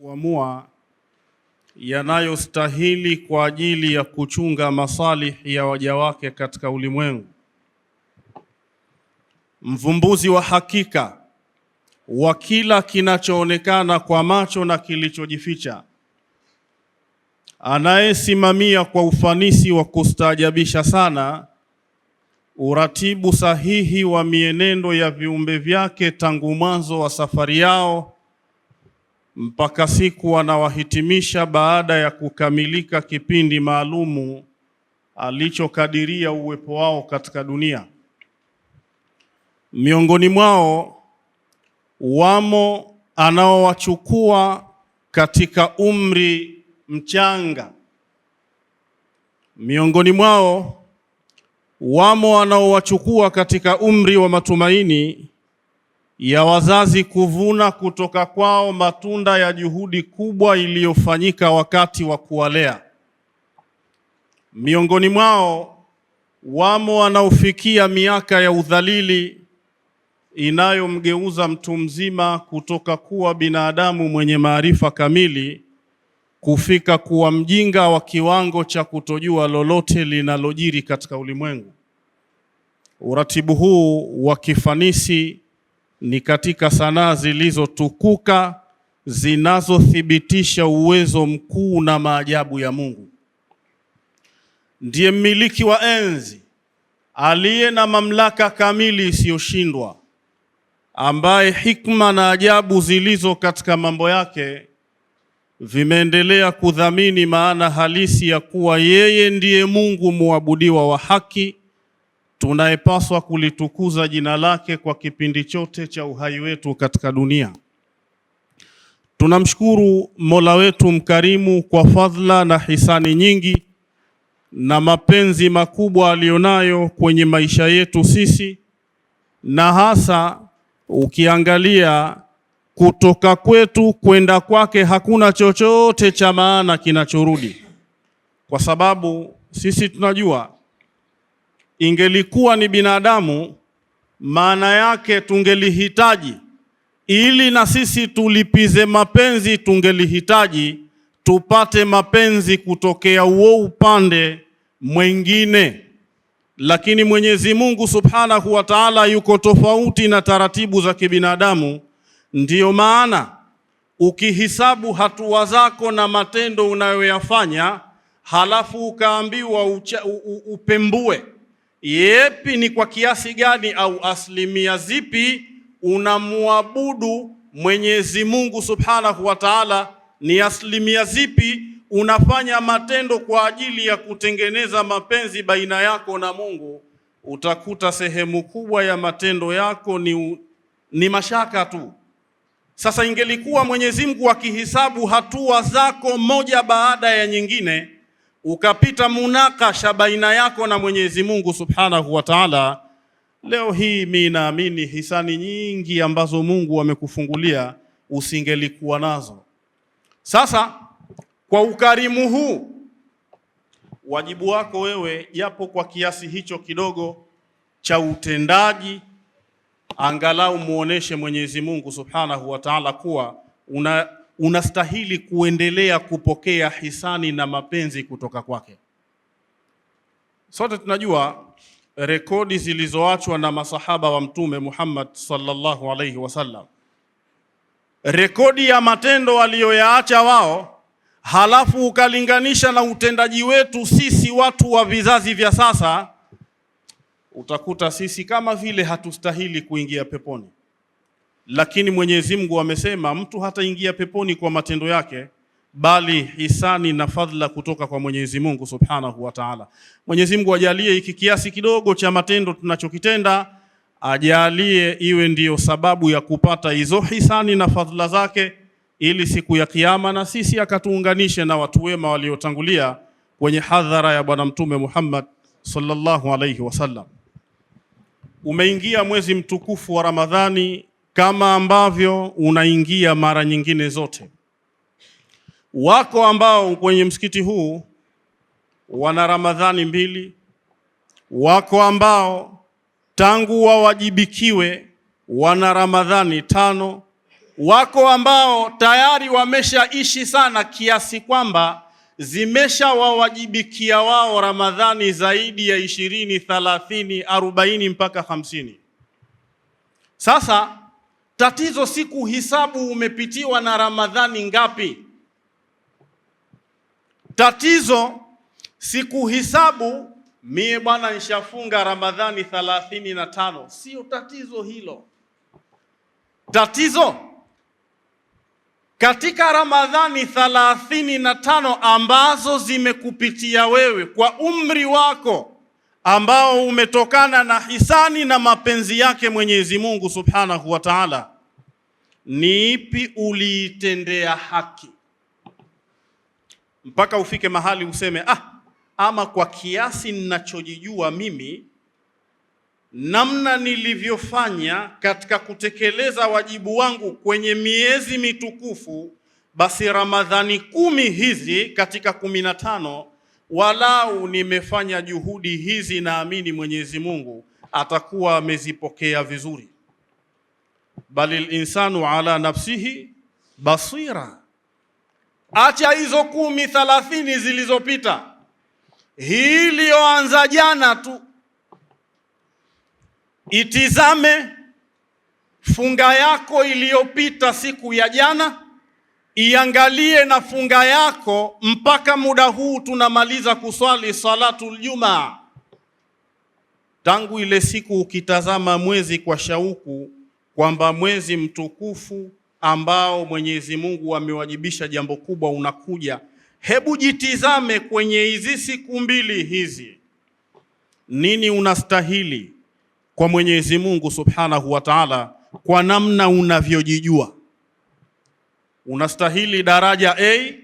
kuamua yanayostahili kwa ajili ya kuchunga masalihi ya waja wake katika ulimwengu. Mvumbuzi wa hakika wa kila kinachoonekana kwa macho na kilichojificha, anayesimamia kwa ufanisi wa kustaajabisha sana uratibu sahihi wa mienendo ya viumbe vyake tangu mwanzo wa safari yao mpaka siku anawahitimisha baada ya kukamilika kipindi maalumu alichokadiria uwepo wao katika dunia. Miongoni mwao wamo anaowachukua katika umri mchanga. Miongoni mwao wamo wanaowachukua katika umri wa matumaini ya wazazi kuvuna kutoka kwao matunda ya juhudi kubwa iliyofanyika wakati wa kuwalea. Miongoni mwao wamo wanaofikia miaka ya udhalili inayomgeuza mtu mzima kutoka kuwa binadamu mwenye maarifa kamili kufika kuwa mjinga wa kiwango cha kutojua lolote linalojiri katika ulimwengu. Uratibu huu wa kifanisi ni katika sanaa zilizotukuka zinazothibitisha uwezo mkuu na maajabu ya Mungu. Ndiye mmiliki wa enzi, aliye na mamlaka kamili isiyoshindwa, ambaye hikma na ajabu zilizo katika mambo yake vimeendelea kudhamini maana halisi ya kuwa yeye ndiye Mungu muabudiwa wa haki, tunayepaswa kulitukuza jina lake kwa kipindi chote cha uhai wetu katika dunia. Tunamshukuru Mola wetu mkarimu kwa fadhila na hisani nyingi na mapenzi makubwa alionayo kwenye maisha yetu sisi, na hasa ukiangalia kutoka kwetu kwenda kwake hakuna chochote cha maana kinachorudi, kwa sababu sisi tunajua ingelikuwa ni binadamu, maana yake tungelihitaji, ili na sisi tulipize mapenzi, tungelihitaji tupate mapenzi kutokea uo upande mwingine. Lakini Mwenyezi Mungu Subhanahu wa Ta'ala yuko tofauti na taratibu za kibinadamu. Ndiyo maana ukihisabu hatua zako na matendo unayoyafanya, halafu ukaambiwa upembue yepi ni kwa kiasi gani au asilimia zipi unamuabudu Mwenyezi Mungu Subhanahu wa Ta'ala, ni asilimia zipi unafanya matendo kwa ajili ya kutengeneza mapenzi baina yako na Mungu, utakuta sehemu kubwa ya matendo yako ni mashaka tu. Sasa ingelikuwa Mwenyezi Mungu akihisabu hatua zako moja baada ya nyingine, ukapita munakasha baina yako na Mwenyezi Mungu Subhanahu wa Ta'ala, leo hii mimi naamini hisani nyingi ambazo Mungu amekufungulia usingelikuwa nazo. Sasa kwa ukarimu huu, wajibu wako wewe, japo kwa kiasi hicho kidogo cha utendaji, angalau muoneshe Mwenyezi Mungu Subhanahu wa Ta'ala kuwa unastahili kuendelea kupokea hisani na mapenzi kutoka kwake. Sote tunajua rekodi zilizoachwa na masahaba wa Mtume Muhammad sallallahu alaihi wasallam, rekodi ya matendo aliyoyaacha wao, halafu ukalinganisha na utendaji wetu sisi watu wa vizazi vya sasa, utakuta sisi kama vile hatustahili kuingia peponi. Lakini Mwenyezi Mungu amesema mtu hataingia peponi kwa matendo yake, bali hisani na fadhila kutoka kwa Mwenyezi Mungu Subhanahu wa Ta'ala. Mwenyezi Mungu ajalie hiki kiasi kidogo cha matendo tunachokitenda, ajalie iwe ndiyo sababu ya kupata hizo hisani na fadhila zake, ili siku ya Kiyama na sisi akatuunganishe na watu wema waliotangulia kwenye hadhara ya Bwana Mtume Muhammad sallallahu alayhi wasallam. Umeingia mwezi mtukufu wa Ramadhani kama ambavyo unaingia mara nyingine zote. Wako ambao kwenye msikiti huu wana Ramadhani 2, wako ambao tangu wawajibikiwe wana Ramadhani 5, Wako ambao tayari wameshaishi sana kiasi kwamba zimeshawawajibikia wao Ramadhani zaidi ya 20, 30, 40 mpaka 50. Sasa tatizo si kuhisabu umepitiwa na Ramadhani ngapi. Tatizo si kuhisabu mie bwana nishafunga Ramadhani 35. Sio tatizo hilo. Tatizo katika Ramadhani 35 ambazo zimekupitia wewe kwa umri wako ambao umetokana na hisani na mapenzi yake Mwenyezi Mungu Subhanahu wa Ta'ala, ni ipi uliitendea haki mpaka ufike mahali useme ama kwa kiasi ninachojijua mimi, namna nilivyofanya katika kutekeleza wajibu wangu kwenye miezi mitukufu, basi Ramadhani 10 hizi katika 15 walau nimefanya juhudi hizi, naamini Mwenyezi Mungu atakuwa amezipokea vizuri. Balil insanu ala nafsihi basira. Acha hizo 10, 30 zilizopita, hii iliyoanza jana tu. Itizame funga yako iliyopita siku ya jana, iangalie na funga yako mpaka muda huu tunamaliza kuswali salatul Jumaa. Tangu ile siku ukitazama mwezi kwa shauku kwamba mwezi mtukufu ambao Mwenyezi Mungu amewajibisha jambo kubwa unakuja, hebu jitizame kwenye hizi siku 2 hizi, nini unastahili kwa Mwenyezi Mungu Subhanahu wa Ta'ala kwa namna unavyojijua. Unastahili daraja A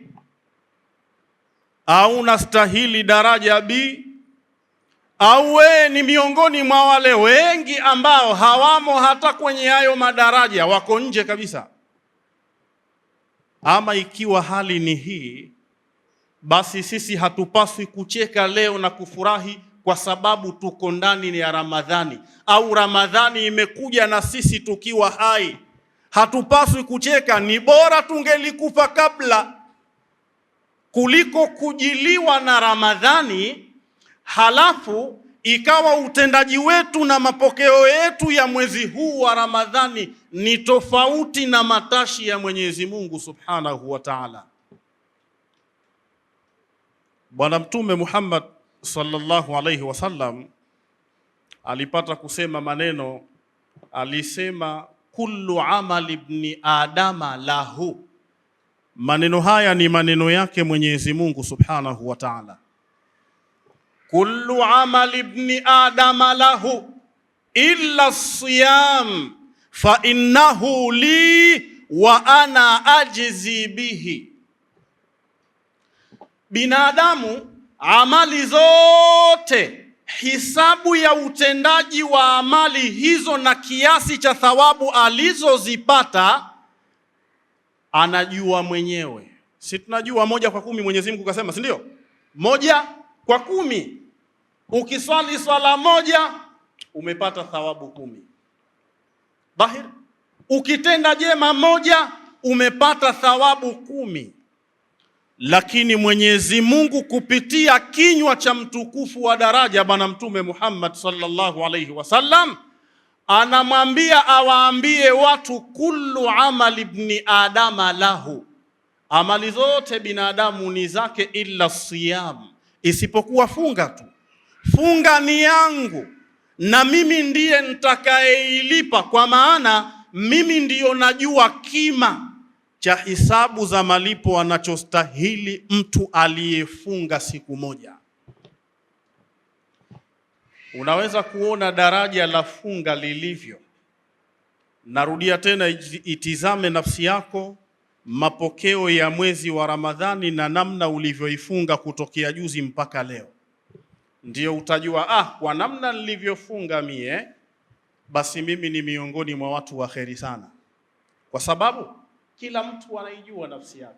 au unastahili daraja B, au wewe ni miongoni mwa wale wengi ambao hawamo hata kwenye hayo madaraja, wako nje kabisa? Ama ikiwa hali ni hii, basi sisi hatupaswi kucheka leo na kufurahi kwa sababu tuko ndani ya Ramadhani, au Ramadhani imekuja na sisi tukiwa hai. Hatupaswi kucheka. Ni bora tungelikufa kabla kuliko kujiliwa na Ramadhani halafu ikawa utendaji wetu na mapokeo yetu ya mwezi huu wa Ramadhani ni tofauti na matashi ya Mwenyezi Mungu Subhanahu wa Ta'ala. Bwana Mtume Muhammad sallallahu alayhi wasallam alipata kusema maneno, alisema kullu amali ibni adama lahu. Maneno haya ni maneno yake Mwenyezi Mungu Subhanahu wa Ta'ala. Kullu amali ibni adama lahu illa siyam fa innahu li wa ana ajzi bihi. Binadamu amali zote, hisabu ya utendaji wa amali hizo na kiasi cha thawabu alizozipata anajua mwenyewe. Si tunajua 1 kwa 10 Mwenyezi Mungu kasema, si ndio? 1 kwa 10. Ukiswali swala 1 umepata thawabu 10. Bahir. Ukitenda jema 1 umepata thawabu 10. Lakini Mwenyezi Mungu kupitia kinywa cha mtukufu wa daraja Bwana Mtume Muhammad sallallahu alayhi wasallam anamwambia awaambie watu, kullu amali ibni adama lahu, amali zote binadamu ni zake, illa siyam, isipokuwa funga tu. Funga ni yangu na mimi ndiye nitakayeilipa, kwa maana mimi ndiyo najua kima cha hisabu za malipo anachostahili mtu aliyefunga siku moja. Unaweza kuona daraja la funga lilivyo. Narudia tena, itizame nafsi yako, mapokeo ya mwezi wa Ramadhani na namna ulivyoifunga kutokea juzi mpaka leo. Ndio utajua, kwa namna nilivyofunga mie, basi mimi ni miongoni mwa watu wa kheri sana. Kwa sababu kila mtu anaijua nafsi yake.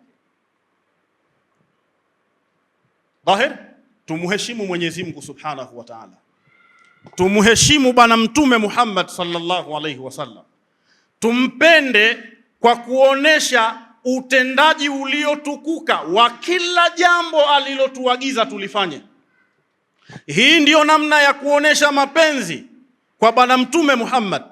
Dhahir, tumuheshimu Mwenyezi Mungu Subhanahu wa Ta'ala. Tumuheshimu Bwana Mtume Muhammad sallallahu alayhi wasallam. Tumpende kwa kuonesha utendaji uliotukuka wa kila jambo alilotuagiza tulifanye. Hii ndiyo namna ya kuonesha mapenzi kwa Bwana Mtume Muhammad,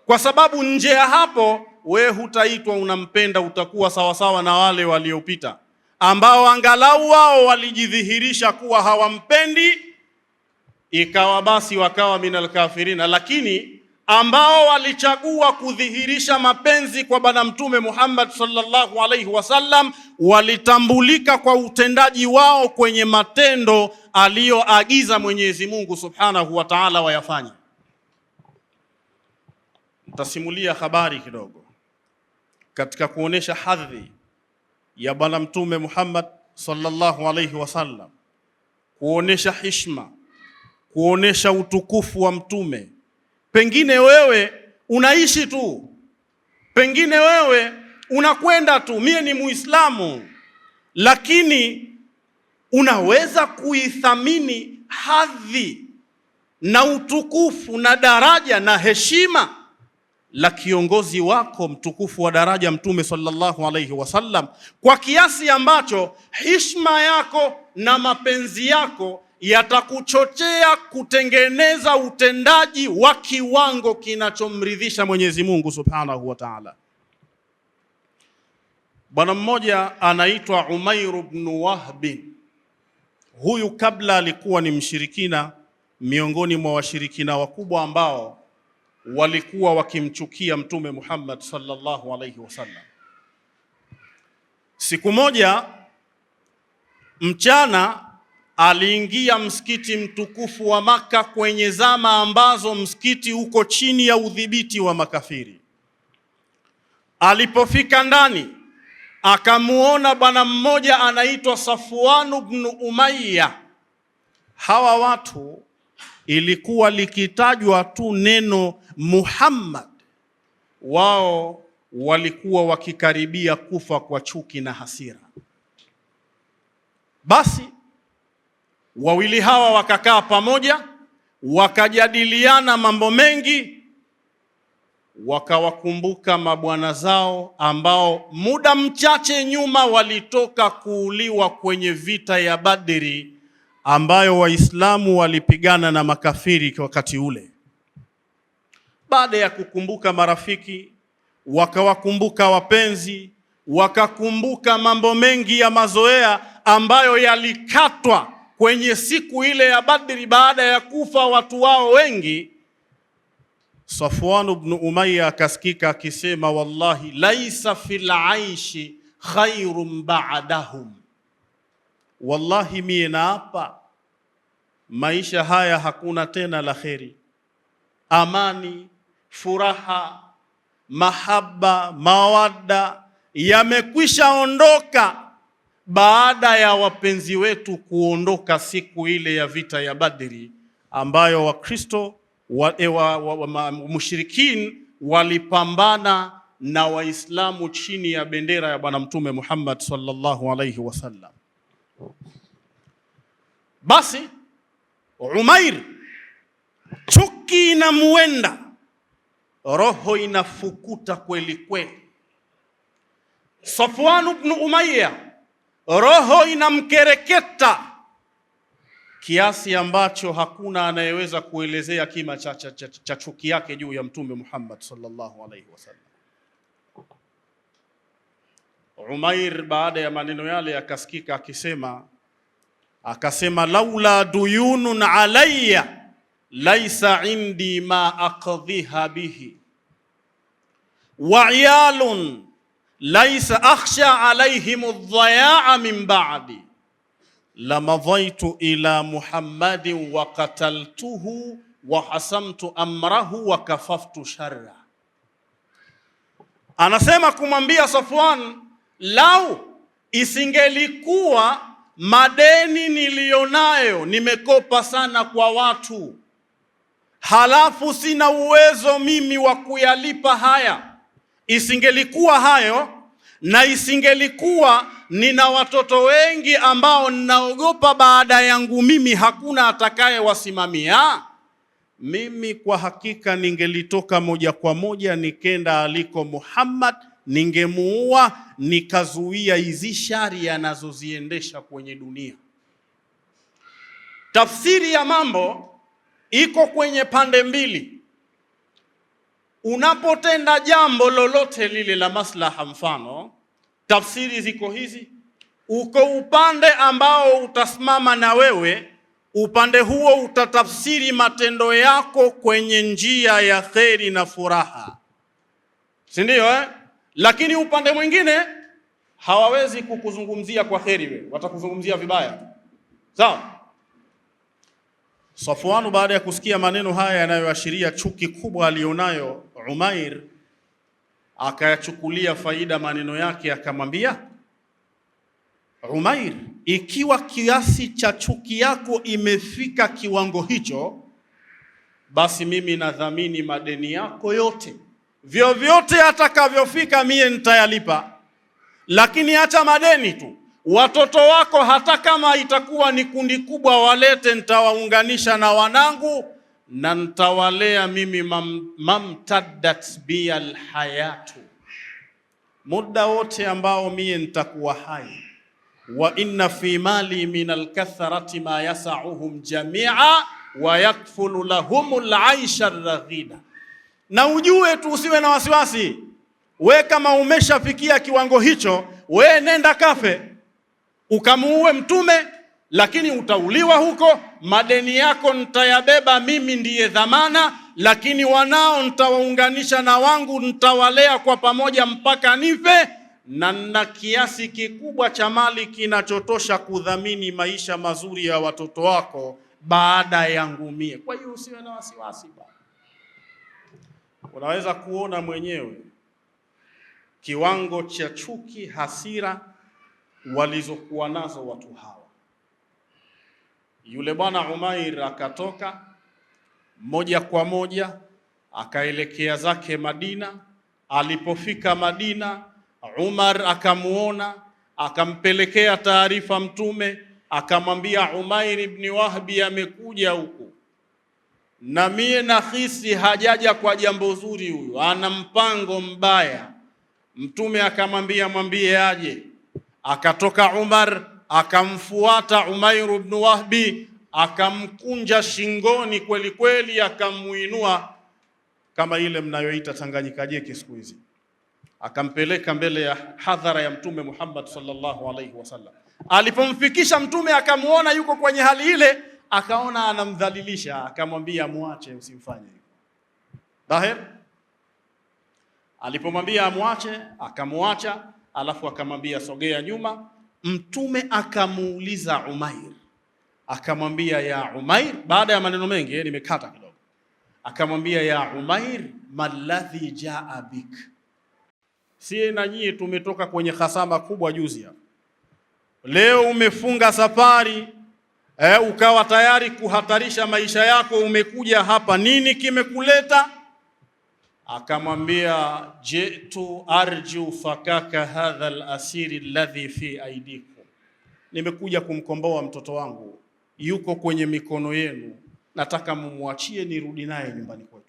kwa sababu nje ya hapo we hutaitwa unampenda, utakuwa sawasawa na wale waliopita ambao angalau wao walijidhihirisha kuwa hawampendi, ikawa basi wakawa minal kafirina, lakini ambao walichagua kudhihirisha mapenzi kwa Bwana Mtume Muhammad sallallahu alaihi wasallam walitambulika kwa utendaji wao kwenye matendo aliyoagiza Mwenyezi Mungu Subhanahu wa Ta'ala wayafanye. Nitasimulia habari kidogo katika kuonesha hadhi ya Bwana Mtume Muhammad sallallahu alaihi wasallam, kuonesha heshima, kuonesha utukufu wa mtume. Pengine wewe unaishi tu, pengine wewe unakwenda tu, mie ni Muislamu, lakini unaweza kuithamini hadhi na utukufu na daraja na heshima la kiongozi wako mtukufu wa daraja Mtume sallallahu alaihi wasallam, kwa kiasi ambacho heshima yako na mapenzi yako yatakuchochea kutengeneza utendaji wa kiwango kinachomridhisha Mwenyezi Mungu Subhanahu wa Ta'ala. Bwana mmoja anaitwa Umair ibn Wahb. Huyu kabla alikuwa ni mshirikina, miongoni mwa washirikina wakubwa ambao walikuwa wakimchukia Mtume Muhammad sallallahu alaihi wasallam. Siku moja mchana aliingia msikiti mtukufu wa Maka kwenye zama ambazo msikiti uko chini ya udhibiti wa makafiri. Alipofika ndani, akamuona bwana mmoja anaitwa Safwan ibn Umayya. Hawa watu ilikuwa likitajwa tu neno Muhammad, wao walikuwa wakikaribia kufa kwa chuki na hasira. Basi wawili hawa wakakaa pamoja, wakajadiliana mambo mengi, wakawakumbuka mabwana zao ambao muda mchache nyuma walitoka kuuliwa kwenye vita ya Badri ambayo Waislamu walipigana na makafiri wakati ule. Baada ya kukumbuka marafiki, wakawakumbuka wapenzi, wakakumbuka mambo mengi ya mazoea ambayo yalikatwa kwenye siku ile ya Badri baada ya kufa watu wao wengi. Safwan ibn Umayya akasikika akisema, wallahi laisa fil aishi khairun ba'dahum, wallahi mie naapa maisha haya hakuna tena la kheri, amani, furaha, mahaba, mawadda yamekwisha ondoka baada ya wapenzi wetu kuondoka siku ile ya vita ya Badri ambayo Wakristo mushrikin walipambana na Waislamu chini ya bendera ya Bwana Mtume Muhammad sallallahu alaihi wasallam. Basi Umair, chuki inamuenda, roho inafukuta kweli kweli. Safwan ibn Umayya, roho inamkereketa kiasi ambacho hakuna anayeweza kuelezea kima cha chuki yake juu ya Mtume Muhammad sallallahu alaihi wasallam. Umair baada ya maneno yale akasikika akasema laula duyunun alayya laisa indi ma aqdhiha bihi wa iyalun laisa akhsha alayhim adh-dhaya'a min ba'di lamadhaitu ila Muhammadin wa qataltuhu wa hasamtu amrahu wa kafaftu sharra. Anasema kumwambia Safwan, lau isingelikuwa madeni nilionayo, nimekopa sana kwa watu, halafu sina uwezo mimi wa kuyalipa haya, isingelikuwa hayo, na isingelikuwa nina watoto wengi ambao ninaogopa baada yangu mimi hakuna atakaye wasimamia, mimi kwa hakika ningelitoka moja kwa moja nikenda aliko Muhammad ningemuua, nikazuia hizi shari anazoziendesha kwenye dunia. Tafsiri ya mambo iko kwenye pande mbili. Unapotenda jambo lolote lile la maslaha, mfano, tafsiri ziko hizi. Uko upande ambao utasimama na wewe, upande huo utatafsiri matendo yako kwenye njia ya kheri na furaha, si ndio? Lakini upande mwingine hawawezi kukuzungumzia kwa kheri, wewe watakuzungumzia vibaya, sawa? Safwan baada ya kusikia maneno haya yanayoashiria chuki kubwa alionayo Umair, akayachukulia faida maneno yake, akamwambia Umair, ikiwa kiasi cha chuki yako imefika kiwango hicho, basi mimi nadhamini madeni yako yote, vyovyote atakavyofika mie nitayalipa. Lakini acha madeni tu, watoto wako hata kama itakuwa ni kundi kubwa, walete, nitawaunganisha na wanangu na nitawalea mimi mamtaddat bi alhayatu, muda wote ambao mie nitakuwa hai. Wa inna fi mali min alkathrati ma yasauhum jamia wa yakfulu lahumul aisha raghida. Na ujue tu, usiwe na wasiwasi, we kama umeshafikia kiwango hicho, we nenda kafe ukamuue mtume, lakini utauliwa huko. Madeni yako nitayabeba mimi, ndiye dhamana, lakini wanao nitawaunganisha na wangu, nitawalea kwa pamoja mpaka nife, na kiasi kikubwa cha mali kinachotosha kudhamini maisha mazuri ya watoto wako baada yangu mie. Kwa hiyo usiwe na wasiwasi bwana. Unaweza kuona mwenyewe kiwango cha chuki, hasira walizokuwa nazo watu hawa. Yule bwana Umair akatoka moja kwa moja akaelekea zake Madina. Alipofika Madina, Umar akamuona, akampelekea taarifa mtume, akamwambia Umair ibn Wahbi amekuja huku, na mie nahisi hajaja kwa jambo zuri, huyu ana mpango mbaya. Mtume akamwambia mwambie aje. Akatoka Umar akamfuata Umair ibn Wahbi, akamkunja shingoni kweli kweli, akamuinua kama ile mnayoita Tanganyika jeki siku hizi, akampeleka mbele ya hadhara ya Mtume Muhammad sallallahu alaihi wasallam. Alipomfikisha Mtume akamuona yuko kwenye hali ile, akaona anamdhalilisha, akamwambia muache, usimfanye hivyo. Dhahir, alipomwambia amwache, akamuacha, alafu akamwambia sogea nyuma. Mtume akamuuliza Umair, akamwambia ya Umair, baada ya maneno mengi nimekata kidogo, akamwambia ya Umair, maladhi jaa bik. Sie na nyie tumetoka kwenye hasama kubwa juzi hapa. Leo umefunga safari, ukawa tayari kuhatarisha maisha yako, umekuja hapa, nini kimekuleta? Akamwambia jitu arju fakaka hadha al-asiri alladhi fi aidikum, nimekuja kumkomboa mtoto wangu, yuko kwenye mikono yenu, nataka mumwachie nirudi naye nyumbani kwetu.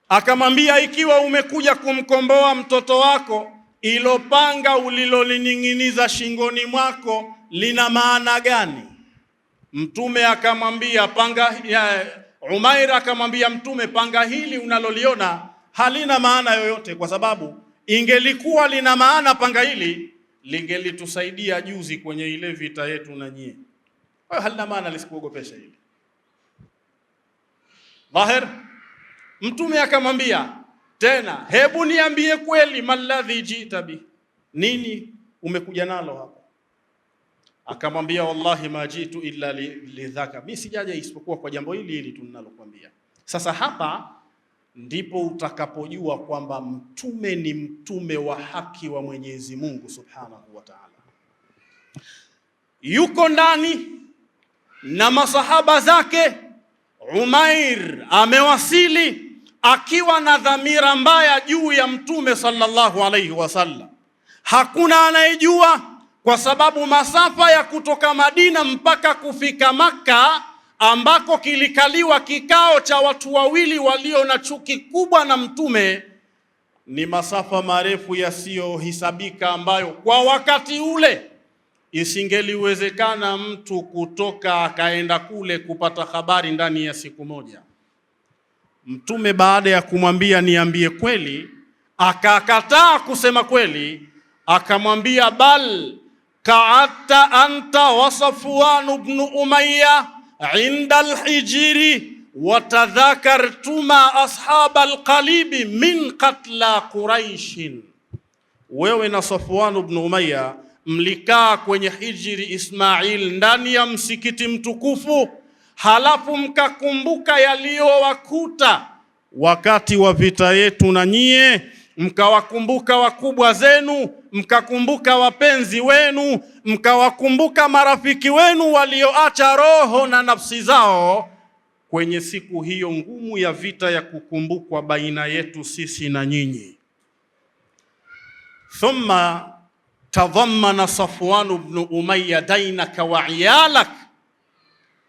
Akamwambia ikiwa umekuja kumkomboa mtoto wako, ilo panga ulilolining'iniza shingoni mwako lina maana gani? Mtume akamwambia Umair akamwambia Mtume, panga hili unaloliona halina maana yoyote, kwa sababu ingelikuwa lina maana panga hili lingelitusaidia juzi kwenye ile vita yetu na nyie. Kwa hiyo halina maana, lisikuogopesha hili. Dhahir. Mtume akamwambia tena, hebu niambie kweli, maladhi jita bi, nini umekuja nalo hapa? Akamwambia wallahi ma jitu illa lidhaka, mimi sijaja isipokuwa kwa jambo hili hili tu ninalokuambia. Sasa hapa ndipo utakapojua kwamba mtume ni mtume wa haki wa Mwenyezi Mungu Subhanahu wa Ta'ala. Yuko ndani na masahaba zake. Umair amewasili akiwa na dhamira mbaya juu ya Mtume sallallahu alaihi wasallam. Hakuna anayejua, kwa sababu masafa ya kutoka Madina mpaka kufika Makka, ambako kilikaliwa kikao cha watu wawili walio na chuki kubwa na Mtume, ni masafa marefu yasiyohesabika ambayo kwa wakati ule isingeliwezekana mtu kutoka akaenda kule kupata habari ndani ya siku moja. Mtume baada ya kumwambia niambie kweli, akakataa kusema kweli, akamwambia bal ka'atta anta wa Safwan ibn Umayya inda al-hijri wa tadhakartuma ashab al-qalibi min qatla Quraish. Wewe na Safwan ibn Umayya mlikaa kwenye hijri Ismail ndani ya msikiti mtukufu, halafu mkakumbuka yaliyowakuta wakati wa vita yetu na nyie, mkawakumbuka wakubwa zenu, mkakumbuka wapenzi wenu, mkawakumbuka marafiki wenu walioacha roho na nafsi zao kwenye siku hiyo ngumu ya vita ya kukumbukwa baina yetu sisi na nyinyi. Thumma tadhammana Safwan ibn Umayya dainaka wa iyalak.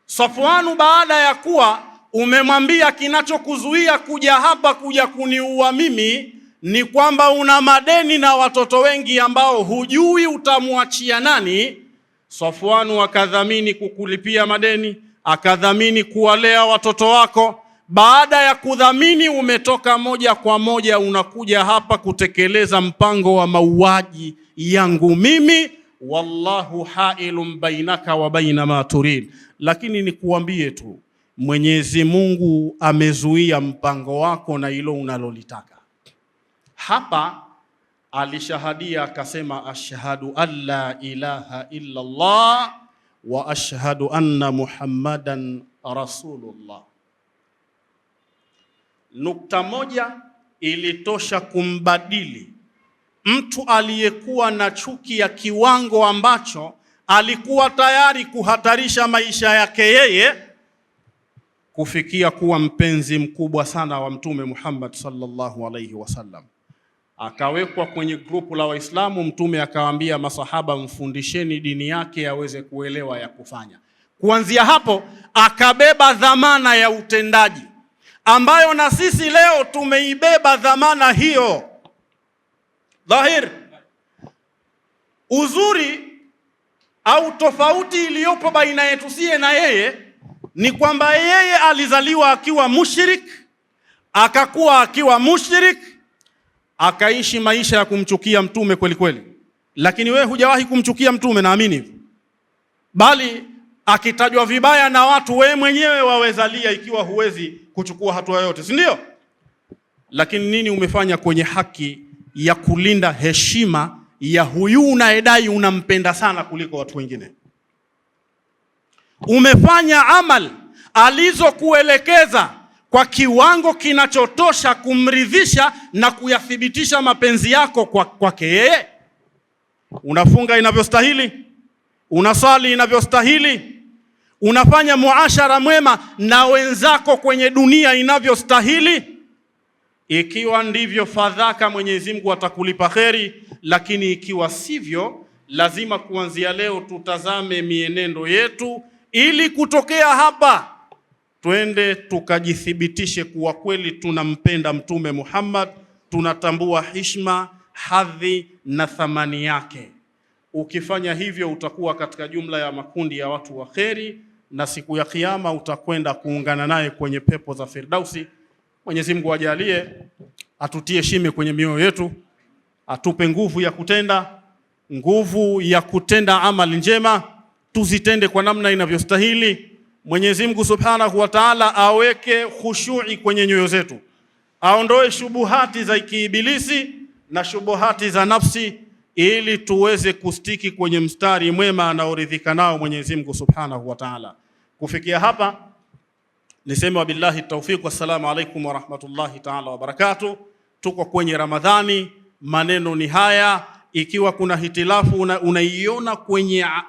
Safwanu, baada ya kuwa umemwambia kinachokuzuia kuja hapa kuja kuniua mimi ni kwamba una madeni na watoto wengi ambao hujui utamwachia nani, Safwanu akadhamini kukulipia madeni, akadhamini kuwalea watoto wako. Baada ya kudhamini, umetoka moja kwa moja unakuja hapa kutekeleza mpango wa mauaji yangu mimi. Wallahu hailun bainaka wa baina ma turid. Lakini nikuambie tu, Mwenyezi Mungu amezuia mpango wako na hilo unalolitaka. Hapa alishahadia akasema ashhadu an la ilaha illa Allah wa ashhadu anna Muhammadan rasulullah. Nukta moja ilitosha kumbadili mtu aliyekuwa na chuki ya kiwango ambacho alikuwa tayari kuhatarisha maisha yake yeye kufikia kuwa mpenzi mkubwa sana wa Mtume Muhammad sallallahu alayhi wasallam. Akawekwa kwenye grupu la Waislamu. Mtume akawaambia masahaba, mfundisheni dini yake aweze kuelewa ya kufanya. Kuanzia hapo akabeba dhamana ya utendaji, ambayo na sisi leo tumeibeba dhamana hiyo. Dhahir, uzuri au tofauti iliyopo baina yetu sie na yeye ni kwamba yeye alizaliwa akiwa mushrik, akakuwa akiwa mushrik, akaishi maisha ya kumchukia mtume kweli kweli. Lakini wewe hujawahi kumchukia mtume, naamini hivyo, bali akitajwa vibaya na watu wewe mwenyewe wawezalia ikiwa huwezi kuchukua hatua yote, si ndio? Lakini nini umefanya kwenye haki ya kulinda heshima ya huyu unayedai unampenda sana kuliko watu wengine? Umefanya amal alizokuelekeza kwa kiwango kinachotosha kumridhisha na kuyathibitisha mapenzi yako kwake yeye? Unafunga inavyostahili, unasali inavyostahili, unafanya muashara mwema na wenzako kwenye dunia inavyostahili? Ikiwa ndivyo, fadhaka, Mwenyezi Mungu atakulipa kheri. Lakini ikiwa sivyo, lazima kuanzia leo tutazame mienendo yetu, ili kutokea hapa twende tukajithibitishe kuwa kweli tunampenda Mtume Muhammad, tunatambua heshima, hadhi na thamani yake. Ukifanya hivyo utakuwa katika jumla ya makundi ya watu wa kheri, na siku ya Kiyama utakwenda kuungana naye kwenye pepo za Firdausi. Mwenyezi Mungu ajalie, atutie shime kwenye mioyo yetu, atupe nguvu ya kutenda amali njema, tuzitende kwa namna inavyostahili. Mwenyezi Mungu Subhanahu wa Ta'ala aweke khushui kwenye nyoyo zetu, aondoe shubuhati za kiibilisi na shubuhati za nafsi, ili tuweze kustiki kwenye mstari mwema anaoridhika nao Mwenyezi Mungu Subhanahu wa Ta'ala. Kufikia hapa niseme wabillahi tawfiq, wassalamu alaikum wa rahmatullahi ta'ala wa barakatuh. Tuko kwenye Ramadhani, maneno ni haya. Ikiwa kuna hitilafu unaiona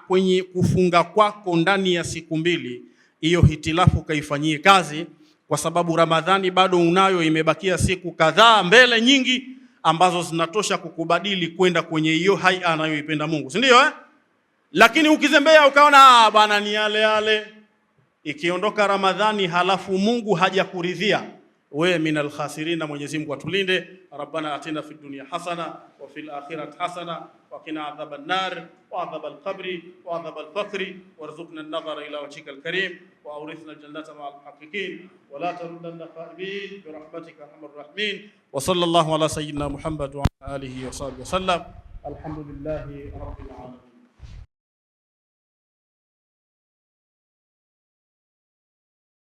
kwenye kufunga kwako ndani ya siku mbili, hiyo hitilafu kaifanyie kazi, kwa sababu Ramadhani bado unayo, imebakia siku kadhaa mbele nyingi ambazo zinatosha kukubadili kwenda kwenye hiyo hai anayoipenda Mungu, si ndio? Lakini ukizembea ukaona bana ni yale yale, ikiondoka Ramadhani halafu Mungu hajakuridhia, we minal khasirin, Mwenyezi Mungu atulinde. Rabbana atina fid dunya hasana wa fil akhirati hasana wa qina adhaban nar wa adhabal qabri wa adhabal faqri warzuqna an-nadhara ila wajhika al-karim wa awrithna al-jannata ma'al haqiqin wa la taruddanna khaibin bi rahmatika arhamar rahimin. Wa sallallahu ala sayyidina Muhammad wa ala alihi wa sahbihi wa sallam. Alhamdulillahi rabbil alamin.